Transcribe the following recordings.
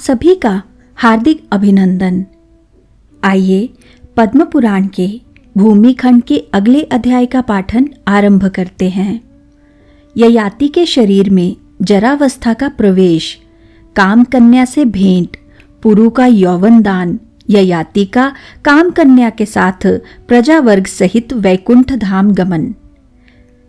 सभी का हार्दिक अभिनंदन। आइए पद्म पुराण के भूमि खंड के अगले अध्याय का पाठन आरंभ करते हैं। ययाति के शरीर में जरावस्था का प्रवेश, काम कन्या से भेंट, पुरु का यौवन दान, ययाति का काम कन्या के साथ प्रजावर्ग सहित वैकुंठ धाम गमन।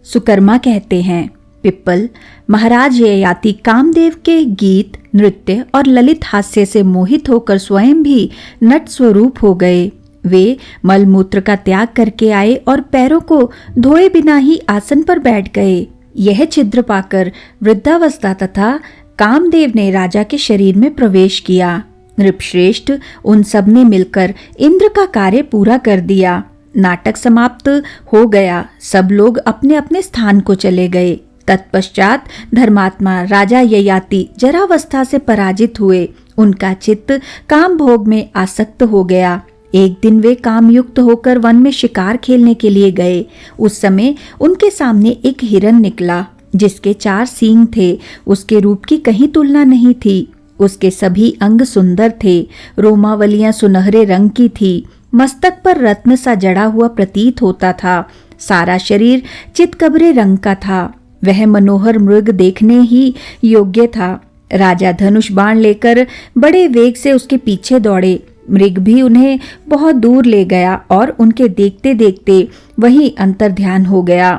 सुकर्मा कहते हैं, पिप्पल महाराज ययाति कामदेव के गीत, नृत्य और ललित हास्य से मोहित होकर स्वयं भी नट स्वरूप हो गए। वे मलमूत्र का त्याग करके आए और पैरों को धोए बिना ही आसन पर बैठ गए। यह छिद्र पाकर वृद्धावस्था तथा कामदेव ने राजा के शरीर में प्रवेश किया। नृपश्रेष्ठ उन सब ने मिलकर इंद्र का कार्य पूरा कर दिया। नाटक समाप्त हो गया। सब लोग अपने अपने स्थान को चले गए। तत्पश्चात धर्मात्मा राजा ययाति जरावस्था से पराजित हुए। उनका चित्त काम भोग में आसक्त हो गया। एक दिन वे कामयुक्त होकर वन में शिकार खेलने के लिए गए। उस समय उनके सामने एक हिरन निकला जिसके 4 सींग थे। उसके रूप की कहीं तुलना नहीं थी। उसके सभी अंग सुंदर थे। रोमावलियां सुनहरे रंग की थी। मस्तक पर रत्न सा जड़ा हुआ प्रतीत होता था। सारा शरीर चितकबरे रंग का था। वह मनोहर मृग देखने ही योग्य था। राजा धनुष बाण लेकर बड़े वेग से उसके पीछे दौड़े। मृग भी उन्हें बहुत दूर ले गया और उनके देखते देखते वहीं अंतर्ध्यान हो गया।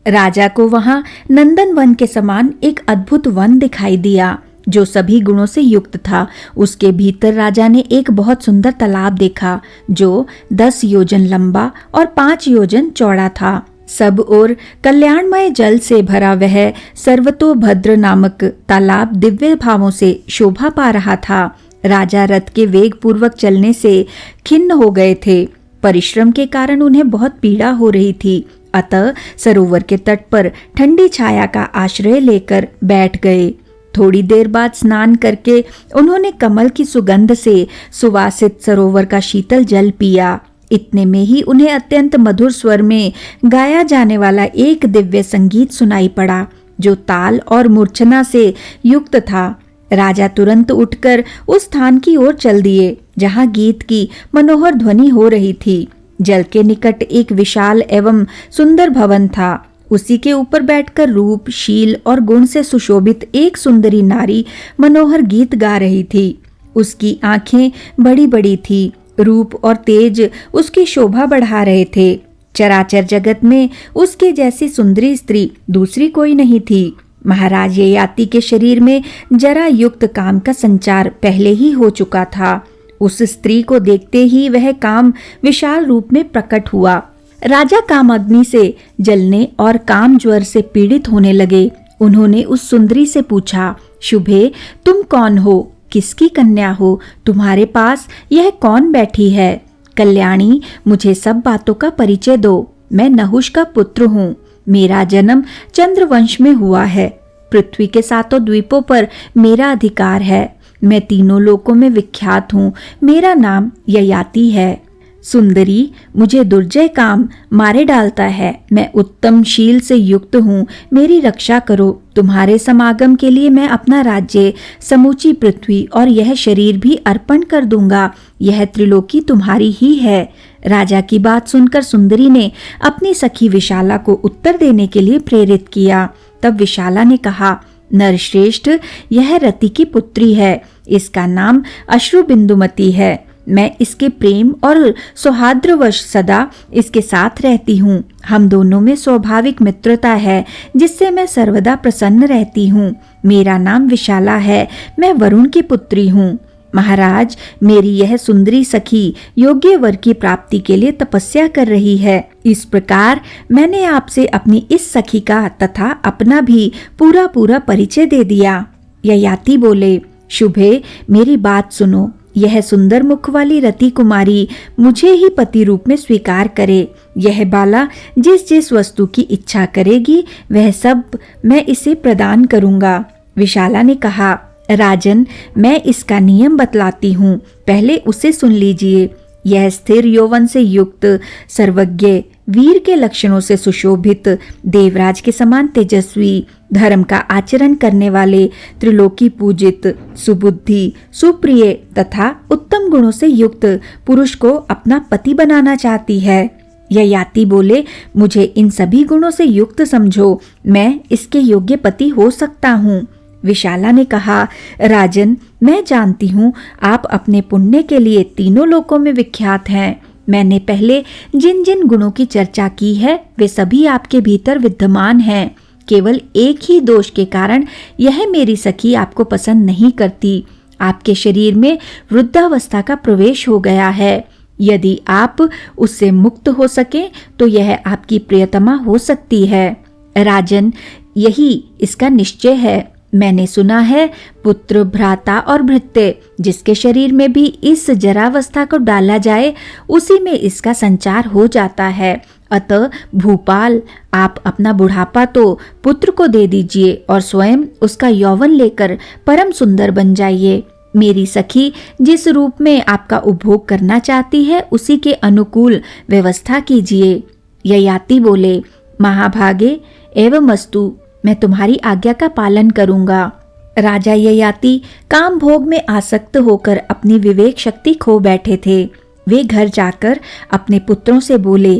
राजा को वहां नंदन वन के समान एक अद्भुत वन दिखाई दिया जो सभी गुणों से युक्त था। उसके भीतर राजा ने एक बहुत सुंदर तालाब देखा जो 10 योजन लंबा और 5 योजन चौड़ा था। सब ओर कल्याणमय जल से भरा वह सर्वतोभद्र नामक तालाब दिव्य भावों से शोभा पा रहा था। राजा रथ के वेग पूर्वक चलने से खिन्न हो गए थे। परिश्रम के कारण उन्हें बहुत पीड़ा हो रही थी। अतः सरोवर के तट पर ठंडी छाया का आश्रय लेकर बैठ गए। थोड़ी देर बाद स्नान करके उन्होंने कमल की सुगंध से सुवासित सरोवर का शीतल जल पिया। इतने में ही उन्हें अत्यंत मधुर स्वर में गाया जाने वाला एक दिव्य संगीत सुनाई पड़ा जो ताल और मूर्छना से युक्त था। राजा तुरंत उठकर उस स्थान की ओर चल दिए जहां गीत की मनोहर ध्वनि हो रही थी। जल के निकट एक विशाल एवं सुंदर भवन था। उसी के ऊपर बैठकर रूप, शील और गुण से सुशोभित एक सुंदरी नारी मनोहर गीत गा रही थी। उसकी आंखें बड़ी बड़ी थी। रूप और तेज उसकी शोभा बढ़ा रहे थे। चराचर जगत में उसके जैसी सुंदरी स्त्री दूसरी कोई नहीं थी। महाराज ययाति के शरीर में जरा युक्त काम का संचार पहले ही हो चुका था। उस स्त्री को देखते ही वह काम विशाल रूप में प्रकट हुआ। राजा काम अग्नि से जलने और काम ज्वर से पीड़ित होने लगे। उन्होंने उस सुंदरी से पूछा, शुभे तुम कौन हो? किसकी कन्या हो? तुम्हारे पास यह कौन बैठी है? कल्याणी मुझे सब बातों का परिचय दो। मैं नहुष का पुत्र हूँ। मेरा जन्म चंद्रवंश में हुआ है। पृथ्वी के 7 द्वीपों पर मेरा अधिकार है। मैं तीनों लोकों में विख्यात हूँ। मेरा नाम ययाति है। सुंदरी मुझे दुर्जय काम मारे डालता है। मैं उत्तम शील से युक्त हूँ। मेरी रक्षा करो। तुम्हारे समागम के लिए मैं अपना राज्य, समूची पृथ्वी और यह शरीर भी अर्पण कर दूंगा। यह त्रिलोकी तुम्हारी ही है। राजा की बात सुनकर सुंदरी ने अपनी सखी विशाला को उत्तर देने के लिए प्रेरित किया। तब विशाला ने कहा, नरश्रेष्ठ यह रति की पुत्री है। इसका नाम अश्रुबिंदुमती है। मैं इसके प्रेम और सौहार्द्रवश सदा इसके साथ रहती हूँ। हम दोनों में स्वाभाविक मित्रता है जिससे मैं सर्वदा प्रसन्न रहती हूँ। मेरा नाम विशाला है। मैं वरुण की पुत्री हूँ। महाराज मेरी यह सुंदरी सखी योग्य वर की प्राप्ति के लिए तपस्या कर रही है। इस प्रकार मैंने आपसे अपनी इस सखी का तथा अपना भी पूरा पूरा परिचय दे दिया। ययाति बोले, शुभे मेरी बात सुनो। यह सुंदर मुख वाली रति कुमारी मुझे ही पति रूप में स्वीकार करे। यह बाला जिस जिस वस्तु की इच्छा करेगी वह सब मैं इसे प्रदान करूंगा। विशाला ने कहा, राजन मैं इसका नियम बतलाती हूँ, पहले उसे सुन लीजिए। यह स्थिर यौवन से युक्त, सर्वज्ञ, वीर के लक्षणों से सुशोभित, देवराज के समान तेजस्वी, धर्म का आचरण करने वाले, त्रिलोकी पूजित, सुबुद्धि, सुप्रिय तथा उत्तम गुणों से युक्त पुरुष को अपना पति बनाना चाहती है। ययाति बोले, मुझे इन सभी गुणों से युक्त समझो, मैं इसके योग्य पति हो सकता हूँ। विशाला ने कहा, राजन, मैं जानती हूँ आप अपने पुण्य के लिए तीनों लोकों में विख्यात हैं। मैंने पहले जिन जिन गुणों की चर्चा की है वे सभी आपके भीतर विद्यमान हैं। केवल एक ही दोष के कारण यह मेरी सखी आपको पसंद नहीं करती। आपके शरीर में वृद्धावस्था का प्रवेश हो गया है। यदि आप उससे मुक्त हो सके तो यह आपकी प्रियतमा हो सकती है। राजन, यही इसका निश्चय है। मैंने सुना है पुत्र, भ्राता और भृत्य जिसके शरीर में भी इस जरावस्था को डाला जाए उसी में इसका संचार हो जाता है। अतः भूपाल, आप अपना बुढ़ापा तो पुत्र को दे दीजिए और स्वयं उसका यौवन लेकर परम सुंदर बन जाइए। मेरी सखी जिस रूप में आपका उपभोग करना चाहती है उसी के अनुकूल व्यवस्था कीजिए। ययाति बोले, महाभागे एवमस्तु, मैं तुम्हारी आज्ञा का पालन करूंगा। राजा ययाति काम भोग में आसक्त होकर अपनी विवेक शक्ति खो बैठे थे। वे घर जाकर अपने पुत्रों से बोले,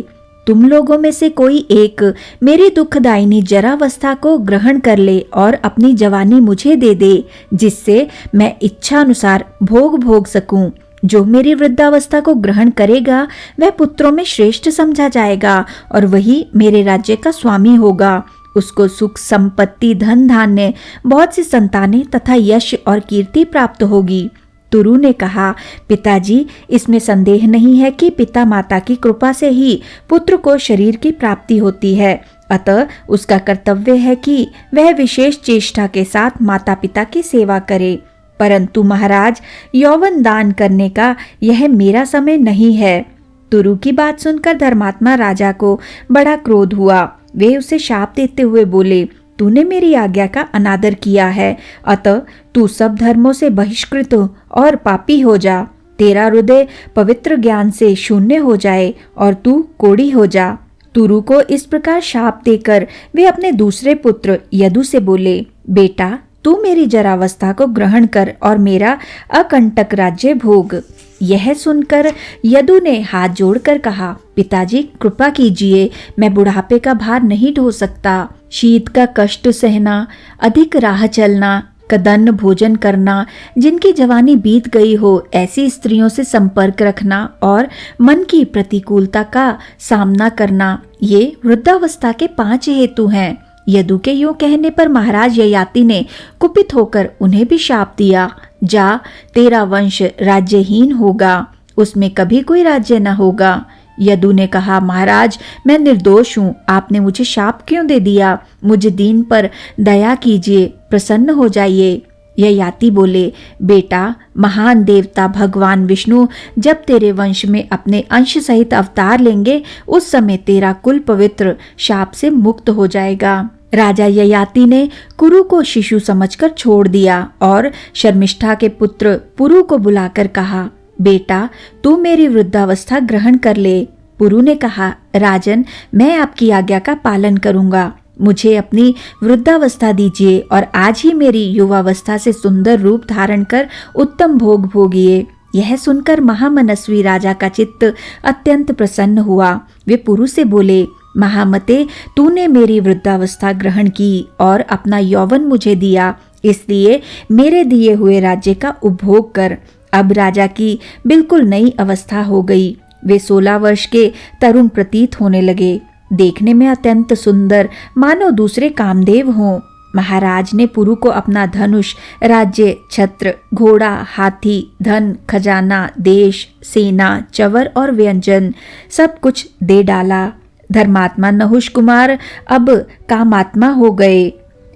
तुम लोगों में से कोई एक मेरी दुखदायिनी जरावस्था को ग्रहण कर ले और अपनी जवानी मुझे दे दे, जिससे मैं इच्छा अनुसार भोग सकूं। जो मेरी वृद्धावस्था को ग्रहण करेगा वह पुत्रों में श्रेष्ठ समझा जाएगा और वही मेरे राज्य का स्वामी होगा। उसको सुख, संपत्ति, धन धान्य, बहुत सी संतानें तथा यश और कीर्ति प्राप्त होगी। तुरु ने कहा, पिताजी, इसमें संदेह नहीं है कि पिता माता की कृपा से ही पुत्र को शरीर की प्राप्ति होती है। अतः उसका कर्तव्य है कि वह विशेष चेष्टा के साथ माता पिता की सेवा करे। परंतु महाराज, यौवन दान करने का यह मेरा समय नहीं है। तुरु की बात सुनकर धर्मात्मा राजा को बड़ा क्रोध हुआ। वे उसे शाप देते हुए बोले, तूने मेरी आज्ञा का अनादर किया है, अतः तू सब धर्मों से बहिष्कृत और पापी हो जा। तेरा हृदय पवित्र ज्ञान से शून्य हो जाए और तू कोढ़ी हो जा। तुरु को इस प्रकार शाप देकर वे अपने दूसरे पुत्र यदु से बोले, बेटा, तू मेरी जरावस्था को ग्रहण कर और मेरा अकंटक राज्य भोग। यह सुनकर यदु ने हाथ जोड़कर कहा, पिताजी, कृपा कीजिए, मैं बुढ़ापे का भार नहीं ढो सकता। शीत का कष्ट सहना, अधिक राह चलना, कदन्न भोजन करना, जिनकी जवानी बीत गई हो ऐसी स्त्रियों से संपर्क रखना और मन की प्रतिकूलता का सामना करना, ये वृद्धावस्था के 5 हेतु हैं। यदु के यूं कहने पर महाराज ययाति ने कुपित होकर उन्हें भी शाप दिया, जा, तेरा वंश राज्यहीन होगा, उसमें कभी कोई राज्य न होगा। यदु ने कहा, महाराज, मैं निर्दोष हूँ, आपने मुझे शाप क्यों दे दिया? मुझे दीन पर दया कीजिए, प्रसन्न हो जाइए। ययाति बोले, बेटा, महान देवता भगवान विष्णु जब तेरे वंश में अपने अंश सहित अवतार लेंगे उस समय तेरा कुल पवित्र शाप से मुक्त हो जाएगा। राजा ययाति ने कुरु को शिशु समझकर छोड़ दिया और शर्मिष्ठा के पुत्र पुरु को बुलाकर कहा, बेटा, तू मेरी वृद्धावस्था ग्रहण कर ले। पुरु ने कहा, राजन, मैं आपकी आज्ञा का पालन करूंगा। मुझे अपनी वृद्धावस्था दीजिए और आज ही मेरी युवावस्था से सुंदर रूप धारण कर उत्तम भोग भोगिए। यह सुनकर महामनस्वी राजा का चित्त अत्यंत प्रसन्न हुआ। वे पुरु से बोले, महामते, तूने मेरी वृद्धावस्था ग्रहण की और अपना यौवन मुझे दिया, इसलिए मेरे दिए हुए राज्य का उपभोग कर। अब राजा की बिल्कुल नई अवस्था हो गई। वे 16 वर्ष के तरुण प्रतीत होने लगे, देखने में अत्यंत सुंदर, मानो दूसरे कामदेव हों। महाराज ने पुरु को अपना धनुष, राज्य, छत्र, घोड़ा, हाथी, धन, खजाना, देश, सेना, चवर और व्यंजन सब कुछ दे डाला। धर्मात्मा नहुष कुमार अब कामात्मा हो गए।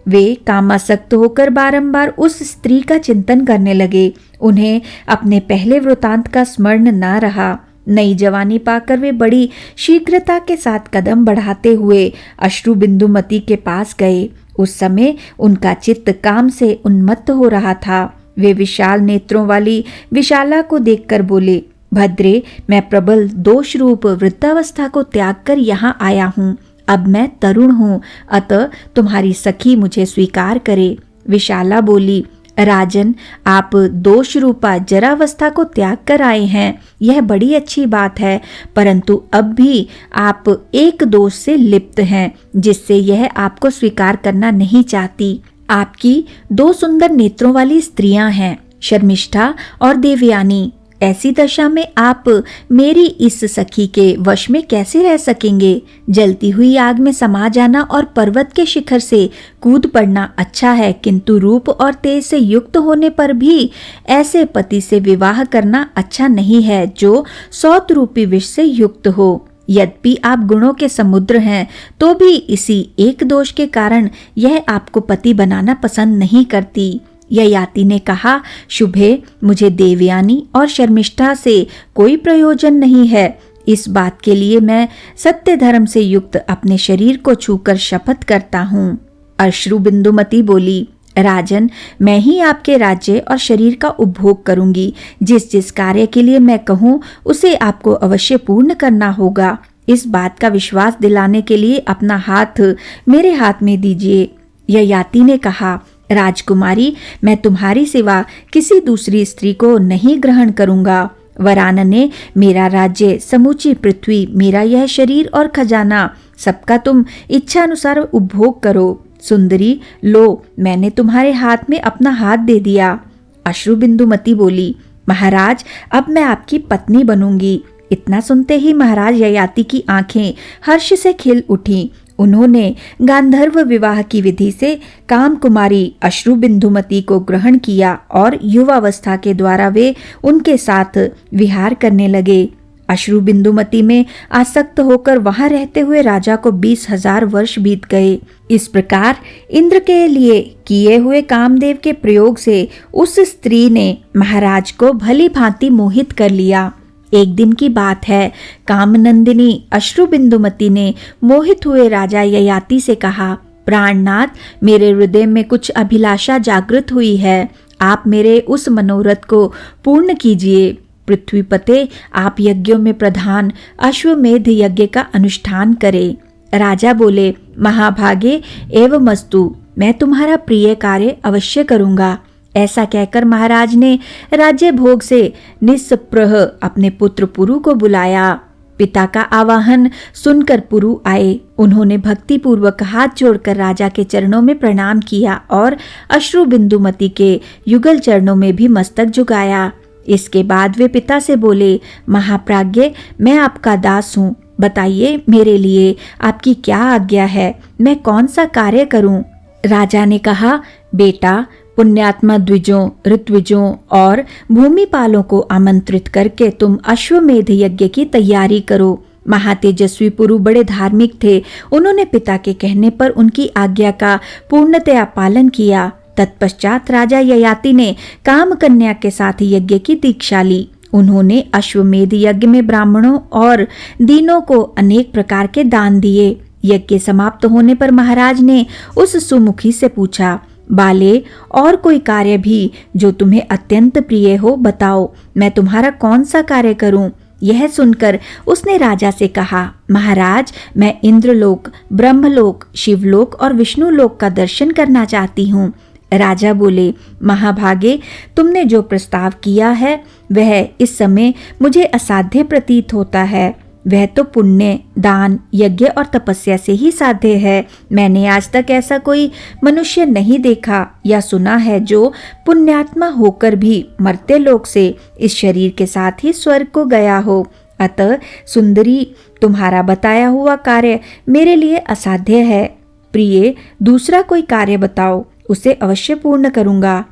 वे कामासक्त होकर बारंबार उस स्त्री का चिंतन करने लगे। उन्हें अपने पहले वृतांत का स्मरण न रहा। नई जवानी पाकर वे बड़ी शीघ्रता के साथ कदम बढ़ाते हुए अश्रु बिंदुमती के पास गए। उस समय उनका चित्त काम से उन्मत्त हो रहा था। वे विशाल नेत्रों वाली विशाला को देखकर बोले, भद्रे, मैं प्रबल दोष रूप वृद्धावस्था को त्याग कर यहाँ आया हूँ। अब मैं तरुण हूँ, अतः तुम्हारी सखी मुझे स्वीकार करे। विशाला बोली, राजन, आप दोष रूपा जरावस्था को त्याग कर आए हैं, यह बड़ी अच्छी बात है, परंतु अब भी आप एक दोष से लिप्त हैं, जिससे यह आपको स्वीकार करना नहीं चाहती। आपकी 2 सुंदर नेत्रों वाली स्त्रियां हैं, शर्मिष्ठा और देवयानी। ऐसी दशा में आप मेरी इस सखी के वश में कैसे रह सकेंगे? जलती हुई आग में समा जाना और पर्वत के शिखर से कूद पड़ना अच्छा है, किंतु रूप और तेज से युक्त होने पर भी ऐसे पति से विवाह करना अच्छा नहीं है जो सौत रूपी विष से युक्त हो। यद्यपि आप गुणों के समुद्र हैं, तो भी इसी एक दोष के कारण यह आपको पति बनाना पसंद नहीं करती। ययाति ने कहा, शुभे, मुझे देवयानी और शर्मिष्ठा से कोई प्रयोजन नहीं है। इस बात के लिए मैं सत्य धर्म से युक्त अपने शरीर को छूकर शपथ करता हूँ। अश्रु बिंदुमती बोली, राजन, मैं ही आपके राज्य और शरीर का उपभोग करूंगी। जिस जिस कार्य के लिए मैं कहूँ उसे आपको अवश्य पूर्ण करना होगा। इस बात का विश्वास दिलाने के लिए अपना हाथ मेरे हाथ में दीजिए। ययाति ने कहा, राजकुमारी, मैं तुम्हारी सिवा किसी दूसरी स्त्री को नहीं ग्रहण करूंगा। वरानने, मेरा राज्य, समूची पृथ्वी, मेरा यह शरीर और खजाना, सबका तुम इच्छानुसार उपभोग करो। सुंदरी, लो, मैंने तुम्हारे हाथ में अपना हाथ दे दिया। अश्रु बिंदुमती बोली, महाराज, अब मैं आपकी पत्नी बनूंगी। इतना सुनते ही महाराज ययाति की आंखें हर्ष से खिल उठी। उन्होंने गांधर्व विवाह की विधि से काम कुमारी अश्रु बिंदुमती को ग्रहण किया और युवावस्था के द्वारा वे उनके साथ विहार करने लगे। अश्रु बिंदुमती में आसक्त होकर वहां रहते हुए राजा को 20,000 वर्ष बीत गए। इस प्रकार इंद्र के लिए किए हुए कामदेव के प्रयोग से उस स्त्री ने महाराज को भली भांति मोहित कर लिया। एक दिन की बात है, कामनंदिनी अश्रु बिंदुमती ने मोहित हुए राजा ययाति से कहा, प्राणनाथ, मेरे हृदय में कुछ अभिलाषा जागृत हुई है, आप मेरे उस मनोरथ को पूर्ण कीजिए। पृथ्वीपते, आप यज्ञों में प्रधान अश्वमेध यज्ञ का अनुष्ठान करें। राजा बोले, महाभागे एवमस्तु, मैं तुम्हारा प्रिय कार्य अवश्य करूंगा। ऐसा कहकर महाराज ने राज्य भोग से निस्पृह अपने पुत्र पुरु को बुलाया। पिता का आवाहन सुनकर पुरु आए। उन्होंने भक्ति पूर्वक हाथ जोड़कर राजा के चरणों में प्रणाम किया और अश्रु बिंदुमती के युगल चरणों में भी मस्तक झुकाया। इसके बाद वे पिता से बोले, महाप्राज्ञ, मैं आपका दास हूँ, बताइए मेरे लिए आपकी क्या आज्ञा है, मैं कौन सा कार्य करूं? राजा ने कहा, बेटा, पुण्यात्मा द्विजों, ऋत्विजों और भूमिपालों को आमंत्रित करके तुम अश्वमेध यज्ञ की तैयारी करो। महातेजस्वी पुरु बड़े धार्मिक थे। उन्होंने पिता के कहने पर उनकी आज्ञा का पूर्णतया पालन किया। तत्पश्चात राजा ययाति ने काम कन्या के साथ यज्ञ की दीक्षा ली। उन्होंने अश्वमेध यज्ञ में ब्राह्मणों और दीनों को अनेक प्रकार के दान दिए। यज्ञ समाप्त होने पर महाराज ने उस सुमुखी से पूछा, बाले, और कोई कार्य भी जो तुम्हें अत्यंत प्रिय हो बताओ, मैं तुम्हारा कौन सा कार्य करूं? यह सुनकर उसने राजा से कहा, महाराज, मैं इंद्रलोक, ब्रह्मलोक, शिवलोक और विष्णुलोक का दर्शन करना चाहती हूँ। राजा बोले, महाभागे, तुमने जो प्रस्ताव किया है वह इस समय मुझे असाध्य प्रतीत होता है। वह तो पुण्य, दान, यज्ञ और तपस्या से ही साध्य है। मैंने आज तक ऐसा कोई मनुष्य नहीं देखा या सुना है जो पुण्यात्मा होकर भी मर्त्य लोक से इस शरीर के साथ ही स्वर्ग को गया हो। अतः सुंदरी, तुम्हारा बताया हुआ कार्य मेरे लिए असाध्य है। प्रिय, दूसरा कोई कार्य बताओ, उसे अवश्य पूर्ण करूंगा।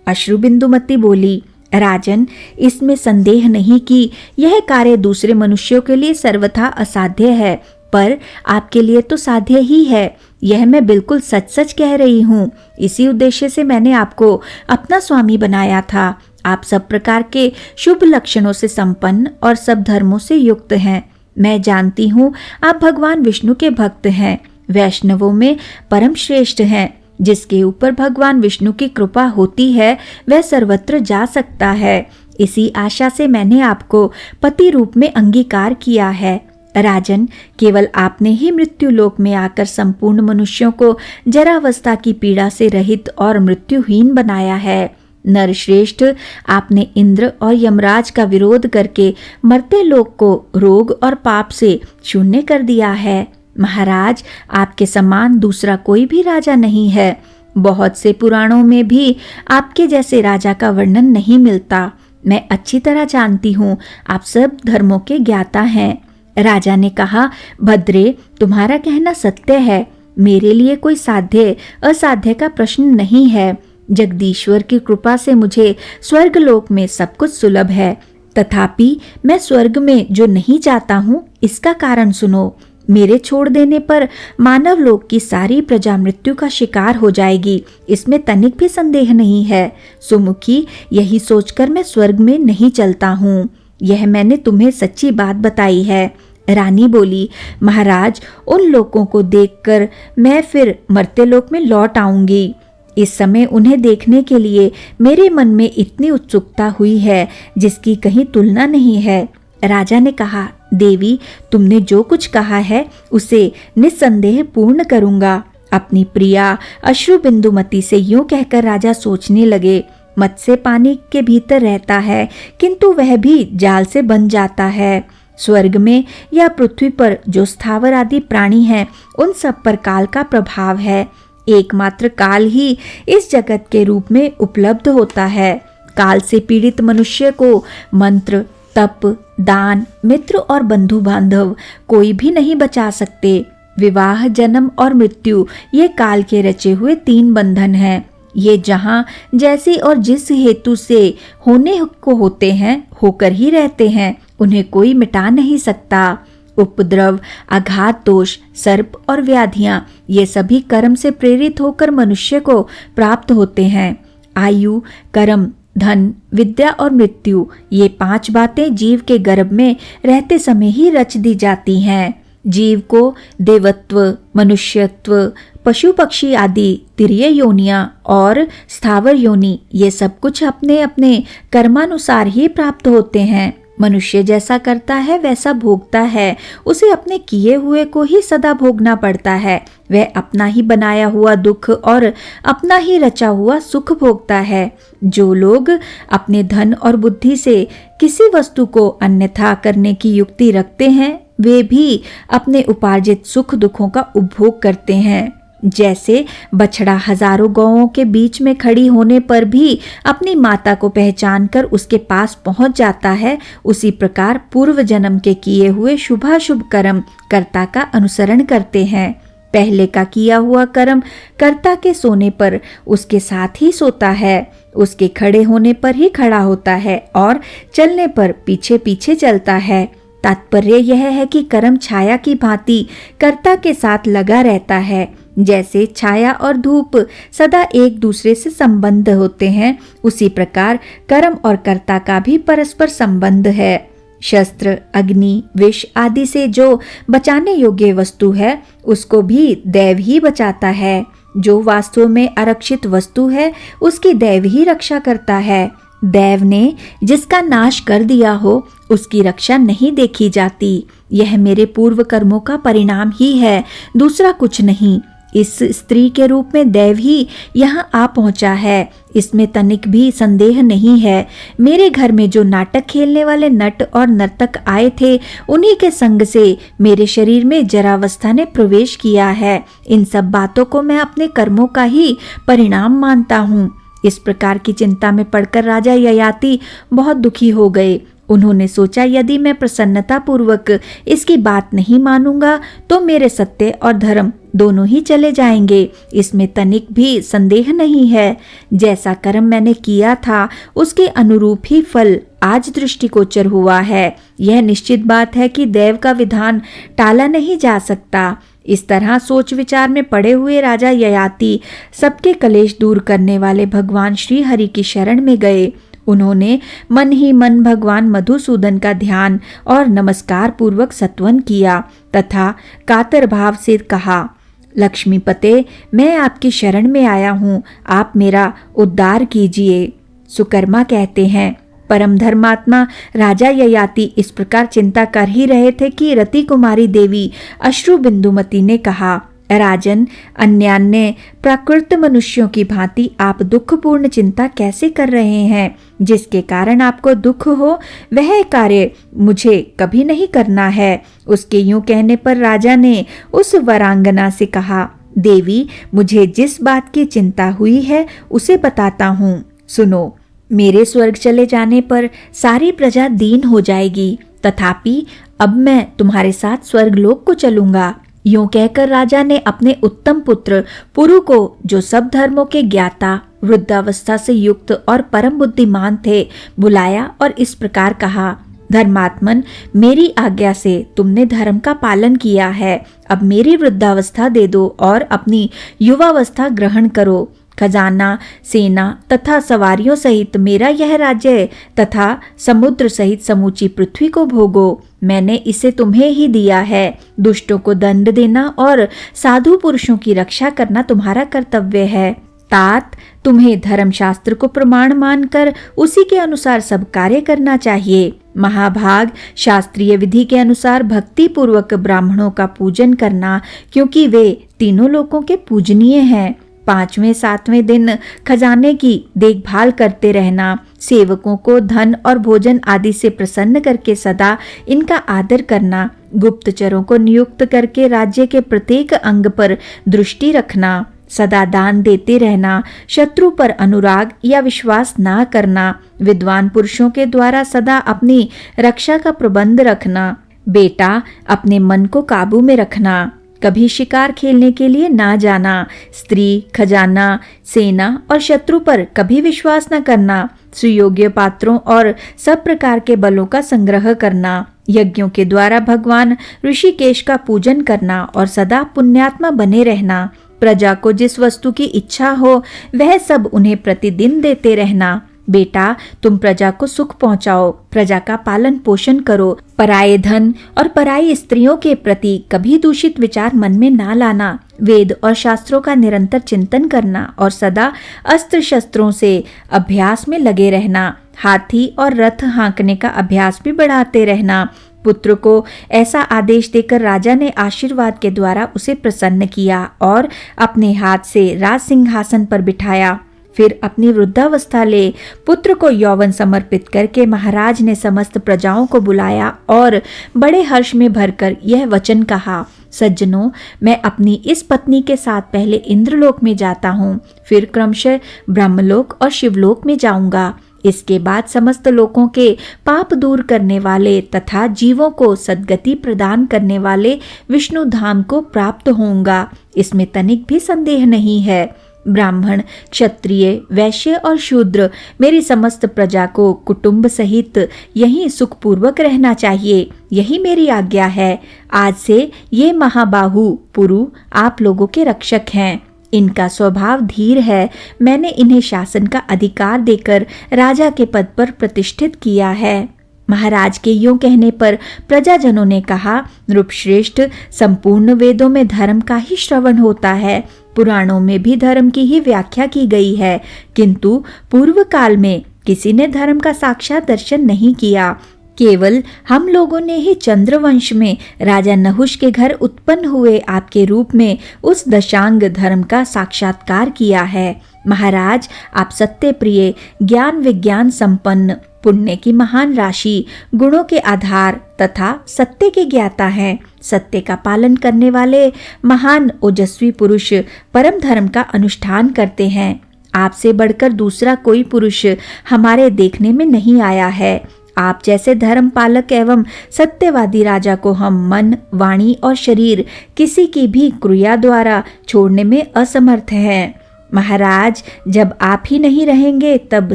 अश्रु बिंदुमती बोली, राजन, इसमें संदेह नहीं कि यह कार्य दूसरे मनुष्यों के लिए सर्वथा असाध्य है, पर आपके लिए तो साध्य ही है। यह मैं बिल्कुल सच सच कह रही हूँ। इसी उद्देश्य से मैंने आपको अपना स्वामी बनाया था। आप सब प्रकार के शुभ लक्षणों से संपन्न और सब धर्मों से युक्त हैं। मैं जानती हूँ आप भगवान विष्णु के भक्त हैं, वैष्णवों में परम श्रेष्ठ हैं। जिसके ऊपर भगवान विष्णु की कृपा होती है वह सर्वत्र जा सकता है। इसी आशा से मैंने आपको पति रूप में अंगीकार किया है। राजन, केवल आपने ही मृत्यु लोक में आकर संपूर्ण मनुष्यों को जरावस्था की पीड़ा से रहित और मृत्युहीन बनाया है। नरश्रेष्ठ, आपने इंद्र और यमराज का विरोध करके मरते लोक को रोग और पाप से शून्य कर दिया है। महाराज, आपके समान दूसरा कोई भी राजा नहीं है। बहुत से पुराणों में भी आपके जैसे राजा का वर्णन नहीं मिलता। मैं अच्छी तरह जानती हूँ, आप सब धर्मों के ज्ञाता हैं। राजा ने कहा, भद्रे, तुम्हारा कहना सत्य है। मेरे लिए कोई साध्य असाध्य का प्रश्न नहीं है। जगदीश्वर की कृपा से मुझे स्वर्गलोक में सब कुछ सुलभ है। तथापि मैं स्वर्ग में जो नहीं जाता हूँ, इसका कारण सुनो। मेरे छोड़ देने पर मानव लोक की सारी प्रजा मृत्यु का शिकार हो जाएगी, इसमें तनिक भी संदेह नहीं है। सुमुखी, यही सोचकर मैं स्वर्ग में नहीं चलता हूँ। यह मैंने तुम्हें सच्ची बात बताई है। रानी बोली, महाराज, उन लोगों को देखकर मैं फिर मर्त्य लोक में लौट आऊंगी। इस समय उन्हें देखने के लिए मेरे मन में इतनी उत्सुकता हुई है जिसकी कहीं तुलना नहीं है। राजा ने कहा, देवी, तुमने जो कुछ कहा है उसे निस्संदेह पूर्ण करूंगा। अपनी प्रिया अश्रुबिंदुमती से यूं कहकर राजा सोचने लगे, मत्स्य पानी के भीतर रहता है किंतु वह भी जाल से बन जाता है। स्वर्ग में या पृथ्वी पर जो स्थावर आदि प्राणी हैं, उन सब पर काल का प्रभाव है। एकमात्र काल ही इस जगत के रूप में उपलब्ध होता है। काल से पीड़ित मनुष्य को मंत्र, तप, दान, मित्र और बंधु बांधव कोई भी नहीं बचा सकते। विवाह, जन्म और मृत्यु ये काल के रचे हुए 3 बंधन हैं। ये जहाँ जैसी और जिस हेतु से होने को होते हैं, होकर ही रहते हैं। उन्हें कोई मिटा नहीं सकता। उपद्रव, आघात, दोष, सर्प और व्याधियां, ये सभी कर्म से प्रेरित होकर मनुष्य को प्राप्त होते हैं। आयु, कर्म, धन, विद्या और मृत्यु, ये 5 बातें जीव के गर्भ में रहते समय ही रच दी जाती हैं। जीव को देवत्व, मनुष्यत्व, पशु पक्षी आदि तिर्य योनियां और स्थावर योनि, ये सब कुछ अपने अपने कर्मानुसार ही प्राप्त होते हैं। मनुष्य जैसा करता है वैसा भोगता है। उसे अपने किए हुए को ही सदा भोगना पड़ता है। वह अपना ही बनाया हुआ दुख और अपना ही रचा हुआ सुख भोगता है। जो लोग अपने धन और बुद्धि से किसी वस्तु को अन्यथा करने की युक्ति रखते हैं, वे भी अपने उपार्जित सुख दुखों का उपभोग करते हैं। जैसे बछड़ा हजारों गौओं के बीच में खड़ी होने पर भी अपनी माता को पहचानकर उसके पास पहुंच जाता है, उसी प्रकार पूर्व जन्म के किए हुए शुभाशुभ कर्म कर्ता का अनुसरण करते हैं। पहले का किया हुआ कर्म कर्ता के सोने पर उसके साथ ही सोता है, उसके खड़े होने पर ही खड़ा होता है और चलने पर पीछे पीछे चलता है। तात्पर्य यह है कि कर्म छाया की भांति कर्ता के साथ लगा रहता है। जैसे छाया और धूप सदा एक दूसरे से संबंध होते हैं, उसी प्रकार कर्म और कर्ता का भी परस्पर संबंध है। शस्त्र, अग्नि, विष आदि से जो बचाने योग्य वस्तु है, उसको भी दैव ही बचाता है। जो वास्तव में आरक्षित वस्तु है, उसकी दैव ही रक्षा करता है। दैव ने जिसका नाश कर दिया हो, उसकी रक्षा नहीं देखी जाती। यह मेरे पूर्व कर्मों का परिणाम ही है, दूसरा कुछ नहीं। इस स्त्री के रूप में दैव ही यहाँ आ पहुँचा है, इसमें तनिक भी संदेह नहीं है। मेरे घर में जो नाटक खेलने वाले नट और नर्तक आए थे, उन्हीं के संग से मेरे शरीर में जरावस्था ने प्रवेश किया है। इन सब बातों को मैं अपने कर्मों का ही परिणाम मानता हूँ। इस प्रकार की चिंता में पड़कर राजा ययाति बहुत दुखी हो गए। उन्होंने सोचा, यदि मैं प्रसन्नता पूर्वक इसकी बात नहीं मानूंगा तो मेरे सत्य और धर्म दोनों ही चले जाएंगे। इसमें तनिक भी संदेह नहीं है। जैसा कर्म मैंने किया था उसके अनुरूप ही फल आज दृष्टिगोचर हुआ है। यह निश्चित बात है कि देव का विधान टाला नहीं जा सकता। इस तरह सोच विचार में पड़े हुए राजा ययाति सबके कलेश दूर करने वाले भगवान श्री हरि की शरण में गए। उन्होंने मन ही मन भगवान मधुसूदन का ध्यान और नमस्कार पूर्वक सत्वन किया तथा कातर भाव से कहा, लक्ष्मीपते, मैं आपकी शरण में आया हूँ, आप मेरा उद्धार कीजिए। सुकर्मा कहते हैं, परम धर्मात्मा राजा ययाति इस प्रकार चिंता कर ही रहे थे कि रति कुमारी देवी अश्रु बिंदुमती ने कहा, राजन, अन्यान्य प्राकृत मनुष्यों की भांति आप दुखपूर्ण चिंता कैसे कर रहे हैं? जिसके कारण आपको दुख हो वह कार्य मुझे कभी नहीं करना है। उसके यूं कहने पर राजा ने उस वरांगना से कहा, देवी, मुझे जिस बात की चिंता हुई है उसे बताता हूँ, सुनो। मेरे स्वर्ग चले जाने पर सारी प्रजा दीन हो जाएगी, तथापि अब मैं तुम्हारे साथ स्वर्गलोक को चलूंगा। यूं कहकर राजा ने अपने उत्तम पुत्र पुरु को, जो सब धर्मों के ज्ञाता, वृद्धावस्था से युक्त और परम बुद्धिमान थे, बुलाया और इस प्रकार कहा, धर्मात्मन, मेरी आज्ञा से तुमने धर्म का पालन किया है। अब मेरी वृद्धावस्था दे दो और अपनी युवावस्था ग्रहण करो। खजाना, सेना तथा सवारियों सहित मेरा यह राज्य तथा समुद्र सहित समूची पृथ्वी को भोगो। मैंने इसे तुम्हें ही दिया है। दुष्टों को दंड देना और साधु पुरुषों की रक्षा करना तुम्हारा कर्तव्य है। तात, तुम्हें धर्मशास्त्र को प्रमाण मानकर उसी के अनुसार सब कार्य करना चाहिए। महाभाग, शास्त्रीय विधि के अनुसार भक्ति पूर्वक ब्राह्मणों का पूजन करना, क्योंकि वे तीनों लोकों के पूजनीय हैं। 5वें 7वें दिन खजाने की देखभाल करते रहना। सेवकों को धन और भोजन आदि से प्रसन्न करके सदा इनका आदर करना। गुप्तचरों को नियुक्त करके राज्य के प्रत्येक अंग पर दृष्टि रखना। सदा दान देते रहना। शत्रु पर अनुराग या विश्वास ना करना। विद्वान पुरुषों के द्वारा सदा अपनी रक्षा का प्रबंध रखना। बेटा, अपने मन को काबू में रखना। कभी शिकार खेलने के लिए ना जाना। स्त्री, खजाना, सेना और शत्रु पर कभी विश्वास न करना। सुयोग्य पात्रों और सब प्रकार के बलों का संग्रह करना। यज्ञों के द्वारा भगवान ऋषिकेश का पूजन करना और सदा पुण्यात्मा बने रहना। प्रजा को जिस वस्तु की इच्छा हो वह सब उन्हें प्रतिदिन देते रहना। बेटा, तुम प्रजा को सुख पहुंचाओ, प्रजा का पालन पोषण करो। पराये धन और पराई स्त्रियों के प्रति कभी दूषित विचार मन में ना लाना। वेद और शास्त्रों का निरंतर चिंतन करना और सदा अस्त्र शस्त्रों से अभ्यास में लगे रहना। हाथी और रथ हाँकने का अभ्यास भी बढ़ाते रहना। पुत्र को ऐसा आदेश देकर राजा ने आशीर्वाद के द्वारा उसे प्रसन्न किया और अपने हाथ से राज सिंहासन पर बिठाया। फिर अपनी वृद्धावस्था ले पुत्र को यौवन समर्पित करके महाराज ने समस्त प्रजाओं को बुलाया और बड़े हर्ष में भरकर यह वचन कहा, सज्जनों, मैं अपनी इस पत्नी के साथ पहले इंद्रलोक में जाता हूँ, फिर क्रमशः ब्रह्मलोक और शिवलोक में जाऊंगा। इसके बाद समस्त लोगों के पाप दूर करने वाले तथा जीवों को सद्गति प्रदान करने वाले विष्णु धाम को प्राप्त होऊंगा। इसमें तनिक भी संदेह नहीं है। ब्राह्मण, क्षत्रिय, वैश्य और शूद्र मेरी समस्त प्रजा को कुटुंब सहित यहीं सुखपूर्वक रहना चाहिए। यही मेरी आज्ञा है। आज से ये महाबाहु पुरु आप लोगों के रक्षक हैं। इनका स्वभाव धीर है। मैंने इन्हें शासन का अधिकार देकर राजा के पद पर प्रतिष्ठित किया है। महाराज के यूं कहने पर प्रजाजनों ने कहा, नृपश्रेष्ठ, संपूर्ण वेदों में धर्म का ही श्रवण होता है। पुराणों में भी धर्म की ही व्याख्या की गई है, किंतु पूर्व काल में किसी ने धर्म का साक्षात दर्शन नहीं किया। केवल हम लोगों ने ही चंद्रवंश में राजा नहुष के घर उत्पन्न हुए आपके रूप में उस दशांग धर्म का साक्षात्कार किया है। महाराज, आप सत्य प्रिय, ज्ञान विज्ञान संपन्न, पुण्य की महान राशि, गुणों के आधार तथा सत्य के ज्ञाता हैं। सत्य का पालन करने वाले महान ओजस्वी पुरुष परम धर्म का अनुष्ठान करते हैं। आपसे बढ़कर दूसरा कोई पुरुष हमारे देखने में नहीं आया है। आप जैसे धर्म पालक एवं सत्यवादी राजा को हम मन, वाणी और शरीर किसी की भी क्रिया द्वारा छोड़ने में असमर्थ हैं। महाराज, जब आप ही नहीं रहेंगे तब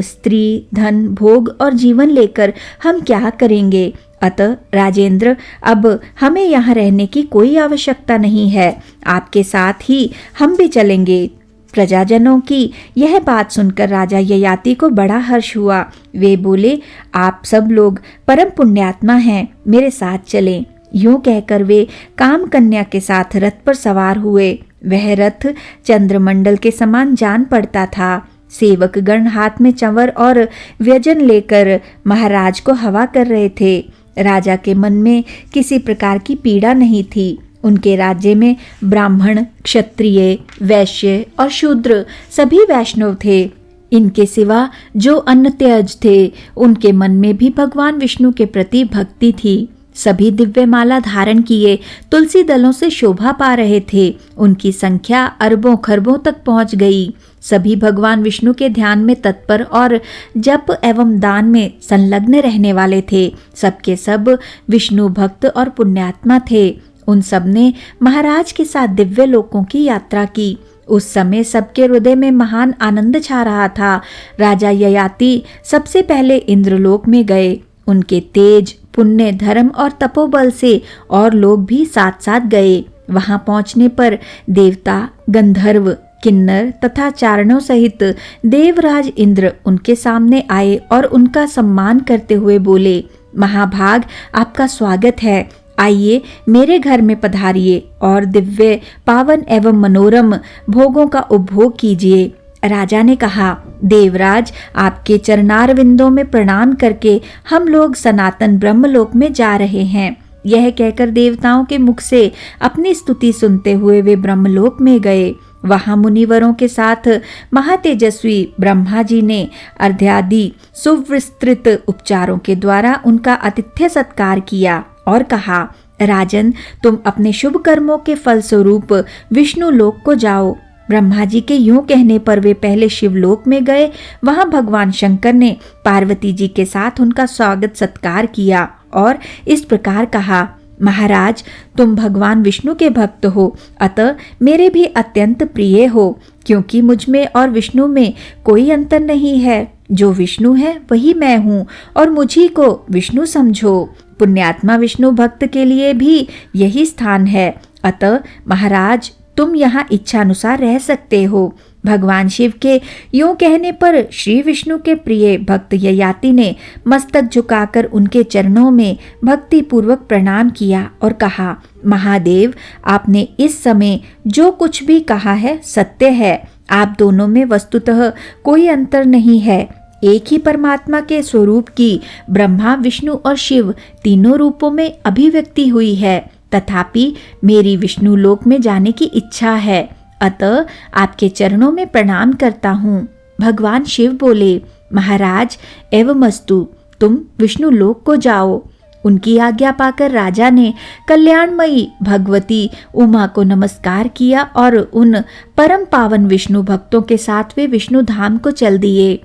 स्त्री, धन, भोग और जीवन लेकर हम क्या करेंगे? अतः राजेंद्र, अब हमें यहाँ रहने की कोई आवश्यकता नहीं है। आपके साथ ही हम भी चलेंगे। प्रजाजनों की यह बात सुनकर राजा ययाति को बड़ा हर्ष हुआ। वे बोले, आप सब लोग परम पुण्यात्मा हैं, मेरे साथ चलें। यूं कहकर वे काम कन्या के साथ रथ पर सवार हुए। वह रथ चंद्रमंडल के समान जान पड़ता था। सेवक गण हाथ में चंवर और व्यंजन लेकर महाराज को हवा कर रहे थे। राजा के मन में किसी प्रकार की पीड़ा नहीं थी। उनके राज्य में ब्राह्मण, क्षत्रिय, वैश्य और शूद्र सभी वैष्णव थे। इनके सिवा जो अन्न त्यज थे उनके मन में भी भगवान विष्णु के प्रति भक्ति थी। सभी दिव्य माला धारण किए तुलसी दलों से शोभा पा रहे थे। उनकी संख्या अरबों खरबों तक पहुंच गई। सभी भगवान विष्णु के ध्यान में तत्पर और जप एवं दान में संलग्न रहने वाले थे। सबके सब विष्णु भक्त और पुण्यात्मा थे। उन सब ने महाराज के साथ दिव्य लोकों की यात्रा की। उस समय सबके हृदय में महान आनंद छा रहा था। राजा ययाति सबसे पहले इंद्रलोक में गए। उनके तेज, पुण्य, धर्म और तपोबल से और लोग भी साथ साथ गए। वहां पहुंचने पर देवता, गंधर्व, किन्नर तथा चारणों सहित देवराज इंद्र उनके सामने आए और उनका सम्मान करते हुए बोले, महाभाग, आपका स्वागत है। आइए मेरे घर में पधारिए और दिव्य, पावन एवं मनोरम भोगों का उपभोग कीजिए। राजा ने कहा, देवराज, आपके चरणार विंदों में प्रणाम करके हम लोग सनातन ब्रह्मलोक में जा रहे हैं। यह कहकर देवताओं के मुख से अपनी स्तुति सुनते हुए वे ब्रह्मलोक में गए। वहां मुनिवरों के साथ महातेजस्वी ब्रह्मा जी ने अर्घ्यादि सुविस्तृत उपचारों के द्वारा उनका आतिथ्य सत्कार किया और कहा, राजन, तुम अपने शुभ कर्मों के फल स्वरूप विष्णु लोक को जाओ। ब्रह्मा जी के यूं कहने पर वे पहले शिवलोक में गए। वहां भगवान शंकर ने पार्वती जी के साथ उनका स्वागत सत्कार किया और इस प्रकार कहा, महाराज, तुम भगवान विष्णु के भक्त हो, अतः मेरे भी अत्यंत प्रिय हो, क्योंकि मुझ में और विष्णु में कोई अंतर नहीं है। जो विष्णु है वही मैं हूँ और मुझी को विष्णु समझो। पुण्यात्मा विष्णु भक्त के लिए भी यही स्थान है। अतः महाराज, तुम यहाँ इच्छानुसार रह सकते हो। भगवान शिव के यूं कहने पर श्री विष्णु के प्रिय भक्त ययाति ने मस्तक झुकाकर उनके चरणों में भक्ति पूर्वक प्रणाम किया और कहा, महादेव, आपने इस समय जो कुछ भी कहा है सत्य है। आप दोनों में वस्तुतः कोई अंतर नहीं है। एक ही परमात्मा के स्वरूप की ब्रह्मा, विष्णु और शिव तीनों रूपों में अभिव्यक्ति हुई है। तथापि मेरी विष्णु लोक में जाने की इच्छा है, अतः आपके चरणों में प्रणाम करता हूँ। भगवान शिव बोले, महाराज, एवमस्तु, तुम विष्णु लोक को जाओ। उनकी आज्ञा पाकर राजा ने कल्याणमयी भगवती उमा को नमस्कार किया और उन परम पावन विष्णु भक्तों के साथ वे विष्णु धाम को चल दिए।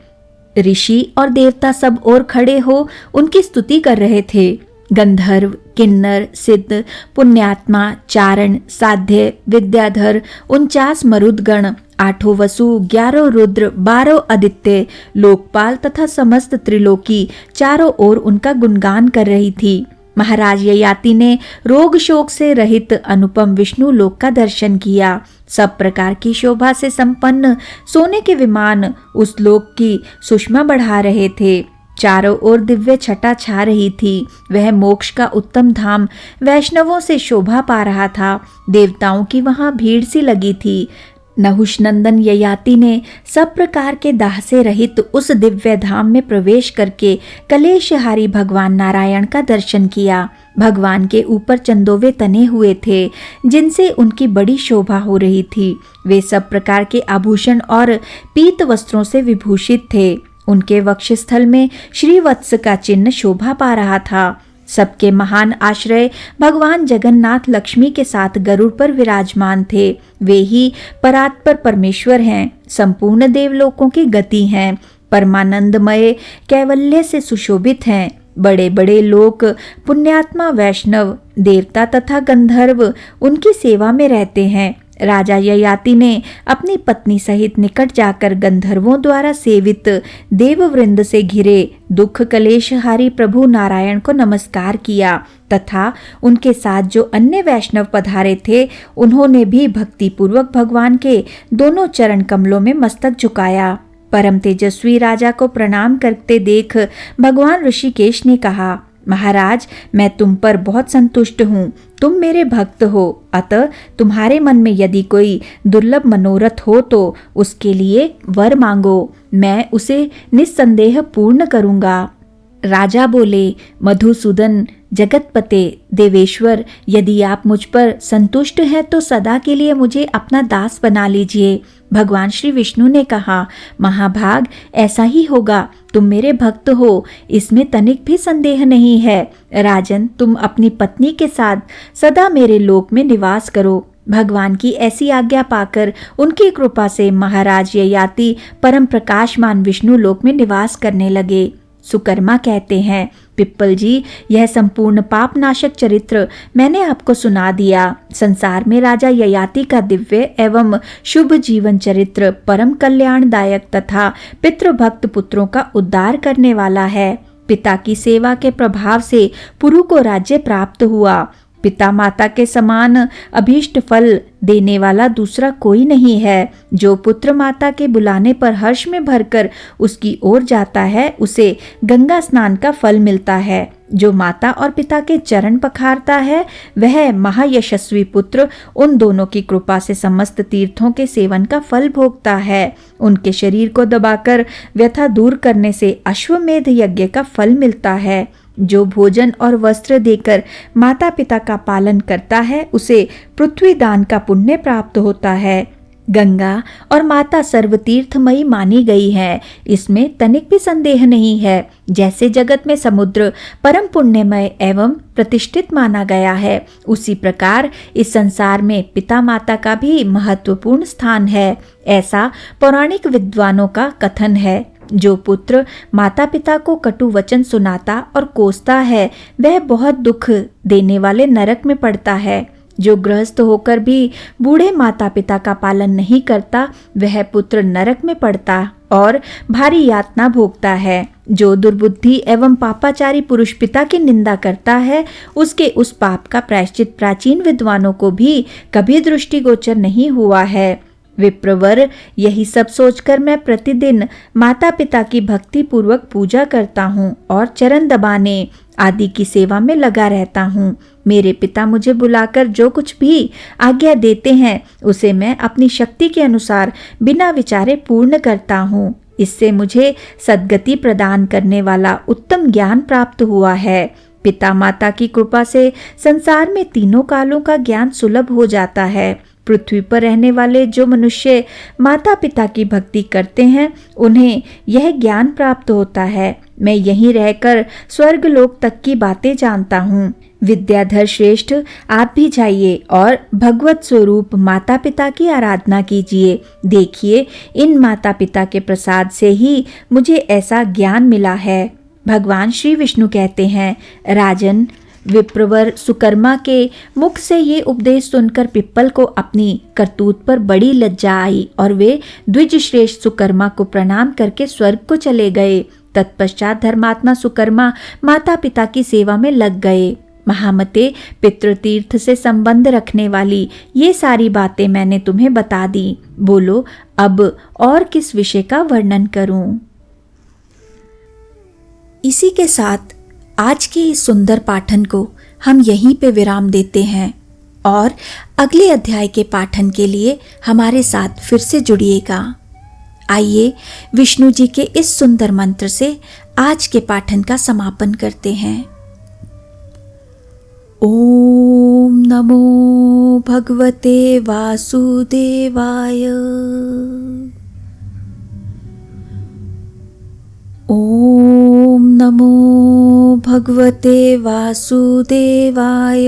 ऋषि और देवता सब और खड़े हो उनकी स्तुति कर रहे थे। गंधर्व, किन्नर, सिद्ध, पुण्यात्मा, चारण, साध्य, विद्याधर, 49 मरुदगण, 8 वसु, 11 रुद्र, 12 आदित्य, लोकपाल तथा समस्त त्रिलोकी चारों ओर उनका गुणगान कर रही थी। महाराज ययाति ने रोग शोक से रहित अनुपम विष्णु लोक का दर्शन किया। सब प्रकार की शोभा से संपन्न सोने के विमान उस लोक की सुषमा बढ़ा रहे थे। चारों ओर दिव्य छटा छा रही थी। वह मोक्ष का उत्तम धाम वैष्णवों से शोभा पा रहा था। देवताओं की वहां भीड़ सी लगी थी। नहुष नंदन ययाति ने सब प्रकार के दाह से रहित उस दिव्य धाम में प्रवेश करके कलेशहारी भगवान नारायण का दर्शन किया। भगवान के ऊपर चंदोवे तने हुए थे, जिनसे उनकी बड़ी शोभा हो रही थी। वे सब प्रकार के आभूषण और पीत वस्त्रों से विभूषित थे। उनके वक्षस्थल में श्रीवत्स का चिन्ह शोभा पा रहा था। सबके महान आश्रय भगवान जगन्नाथ लक्ष्मी के साथ गरुड़ पर विराजमान थे। वे ही परात्पर परमेश्वर हैं, संपूर्ण देवलोकों की गति हैं, परमानंदमय कैवल्य से सुशोभित हैं। बड़े बड़े लोक, पुण्यात्मा वैष्णव, देवता तथा गंधर्व उनकी सेवा में रहते हैं। राजा ययाति ने अपनी पत्नी सहित निकट जाकर गंधर्वों द्वारा सेवित देववृंद से घिरे दुख कलेशहारी प्रभु नारायण को नमस्कार किया तथा उनके साथ जो अन्य वैष्णव पधारे थे उन्होंने भी भक्ति पूर्वक भगवान के दोनों चरण कमलों में मस्तक झुकाया। परम तेजस्वी राजा को प्रणाम करते देख भगवान ऋषिकेश ने कहा, महाराज, मैं तुम पर बहुत संतुष्ट हूँ। तुम मेरे भक्त हो, अतः तुम्हारे मन में यदि कोई दुर्लभ मनोरथ हो तो उसके लिए वर मांगो, मैं उसे निस्संदेह पूर्ण करूँगा। राजा बोले, मधुसूदन, जगतपते, देवेश्वर, यदि आप मुझ पर संतुष्ट हैं तो सदा के लिए मुझे अपना दास बना लीजिए। भगवान श्री विष्णु ने कहा, महाभाग, ऐसा ही होगा। तुम मेरे भक्त हो, इसमें तनिक भी संदेह नहीं है। राजन, तुम अपनी पत्नी के साथ सदा मेरे लोक में निवास करो। भगवान की ऐसी आज्ञा पाकर उनकी कृपा से महाराज ययाति परम प्रकाशमान विष्णु लोक में निवास करने लगे। सुकर्मा कहते हैं, पिप्पल जी, यह संपूर्ण पाप नाशक चरित्र मैंने आपको सुना दिया। संसार में राजा ययाति का दिव्य एवं शुभ जीवन चरित्र परम कल्याणदायक तथा पितृभक्त पुत्रों का उद्धार करने वाला है। पिता की सेवा के प्रभाव से पुरु को राज्य प्राप्त हुआ। पिता माता के समान अभीष्ट फल देने वाला दूसरा कोई नहीं है। जो पुत्र माता के बुलाने पर हर्ष में भरकर उसकी ओर जाता है, उसे गंगा स्नान का फल मिलता है। जो माता और पिता के चरण पखारता है, वह महायशस्वी पुत्र उन दोनों की कृपा से समस्त तीर्थों के सेवन का फल भोगता है। उनके शरीर को दबाकर व्यथा दूर करने से अश्वमेध यज्ञ का फल मिलता है। जो भोजन और वस्त्र देकर माता पिता का पालन करता है, उसे पृथ्वी दान का पुण्य प्राप्त होता है। गंगा और माता सर्वतीर्थमयी मानी गई है, इसमें तनिक भी संदेह नहीं है। जैसे जगत में समुद्र परम पुण्यमय एवं प्रतिष्ठित माना गया है, उसी प्रकार इस संसार में पिता माता का भी महत्वपूर्ण स्थान है। ऐसा पौराणिक विद्वानों का कथन है। जो पुत्र माता पिता को कटु वचन सुनाता और कोसता है, वह बहुत दुख देने वाले नरक में पड़ता है। जो गृहस्थ होकर भी बूढ़े माता पिता का पालन नहीं करता, वह पुत्र नरक में पड़ता और भारी यातना भोगता है। जो दुर्बुद्धि एवं पापाचारी पुरुष पिता की निंदा करता है, उसके उस पाप का प्रायश्चित प्राचीन विद्वानों को भी कभी दृष्टिगोचर नहीं हुआ है। विप्रवर, यही सब सोचकर मैं प्रतिदिन माता पिता की भक्ति पूर्वक पूजा करता हूँ और चरण दबाने आदि की सेवा में लगा रहता हूँ। मेरे पिता मुझे बुलाकर जो कुछ भी आज्ञा देते हैं, उसे मैं अपनी शक्ति के अनुसार बिना विचारे पूर्ण करता हूँ। इससे मुझे सद्गति प्रदान करने वाला उत्तम ज्ञान प्राप्त हुआ है। पिता माता की कृपा से संसार में तीनों कालों का ज्ञान सुलभ हो जाता है। पृथ्वी पर रहने वाले जो मनुष्य माता पिता की भक्ति करते हैं, उन्हें यह ज्ञान प्राप्त होता है। मैं यहीं रहकर स्वर्ग लोक तक की बातें जानता हूँ। विद्याधर श्रेष्ठ, आप भी जाइए और भगवत स्वरूप माता पिता की आराधना कीजिए। देखिए, इन माता पिता के प्रसाद से ही मुझे ऐसा ज्ञान मिला है। भगवान श्री विष्णु कहते हैं, राजन, विप्रवर सुकर्मा के मुख से ये उपदेश सुनकर पिप्पल को अपनी करतूत पर बड़ी लज्जा आई और वे द्विज श्रेष्ठ सुकर्मा को प्रणाम करके स्वर्ग को चले गए। तत्पश्चात धर्मात्मा सुकर्मा माता पिता की सेवा में लग गए। महामते, पितृतीर्थ से संबंध रखने वाली ये सारी बातें मैंने तुम्हें बता दी। बोलो, अब और किस विषय का वर्णन करूं? इसी के साथ आज के इस सुंदर पाठन को हम यहीं पे विराम देते हैं और अगले अध्याय के पाठन के लिए हमारे साथ फिर से जुड़िएगा। आइए विष्णु जी के इस सुंदर मंत्र से आज के पाठन का समापन करते हैं। ओम नमो भगवते वासुदेवाय। ओम नमो भगवते वासुदेवाय।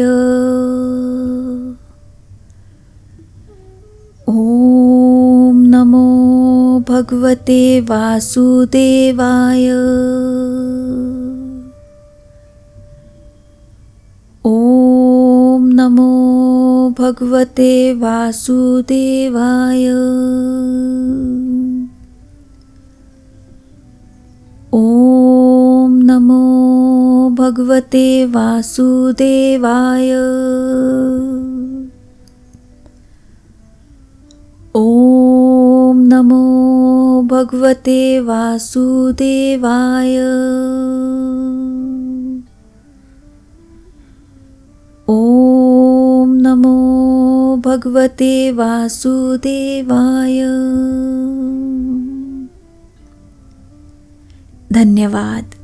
ओम नमो भगवते वासुदेवाय। ओम नमो भगवते वासुदेवाय। ओम नमो भगवते वासुदेवाय। ओम नमो भगवते वासुदेवाय। नमो भगवते वासुदेवाय। धन्यवाद।